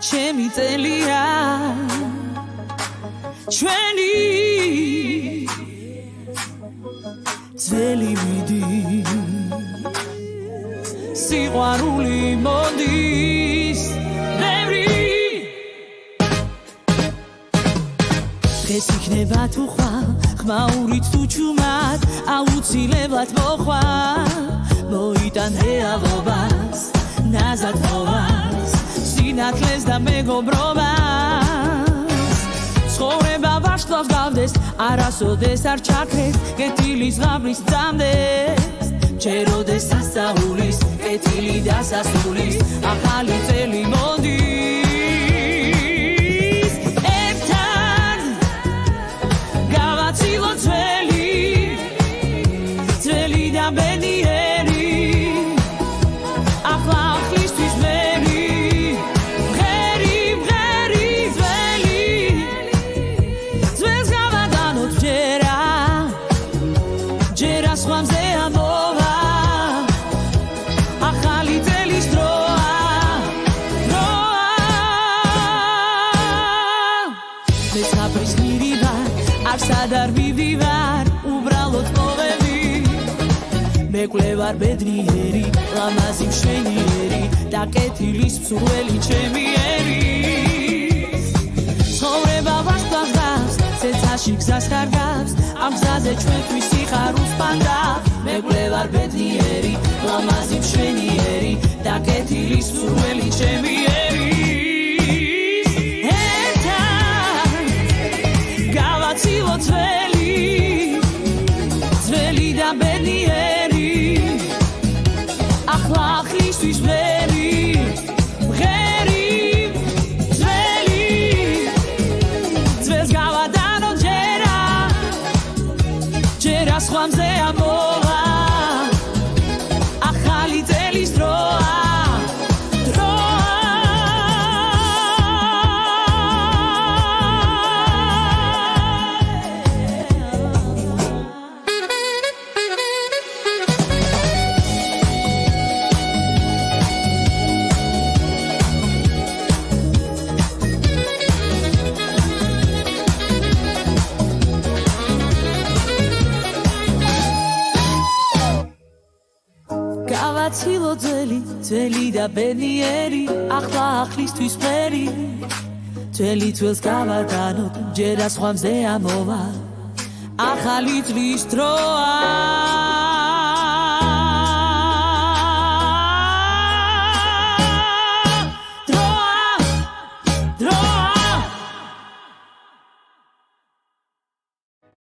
ჩემი წელია ჩვენი ძველი მიდი სიყვარული მოდის ბევრი დღეს იქნება თუ ხვალ ხმაურით თუ ჩუმად აუცილებლად მოხვალ მოიტან რეალობას ნაზადობას სინათლეს და მეგობრობას ცხოვრება ვარსკვლავს გავდეს არასოდეს არ ჩაქრეს კეთილის ღამის ძამდეს ჯეროდეს ასაულის კეთილი დასასრულის ახალი წელი მოდის ერთად გავაცილოთ ძველი და ბედნიერი ახლა ახლისთვის მერი მღერი ძველი ძველს გავადანოთ ჯერა სხვამზე ამოვა ახალი წელის დროა მეცხრაის გირი ვარ არსად არ მივდივარ უბრალოდ მოვები მეკლევარ ბედნიერი ლამაზი მშვენიერი და კეთილის მსურველი ჩემი ერის ცხოვრება ვარსკვლავს ცეცხლში გზას კარგავს ამ გზაზე ჩვენთვის სიხარულს პანდა მეკლევარ ბედნიერი ლამაზი მშვენიერი და კეთილის მსურველი ჩემი ერის ერთად გავაცილოთ ძველი და ბედნიერი ახლა ახლისთვის მერი მღერი ძველი ძველს გავადანოთ ჯერა სხვამზე ამოვა ახალი წელის დროა გავაცილოთ ძველი და ბედნიერი ახლა ახლისთვის მერი ძველი ძველს გავადანოთ ჯერა სხვამზე ამოვა ახალი წლის დროა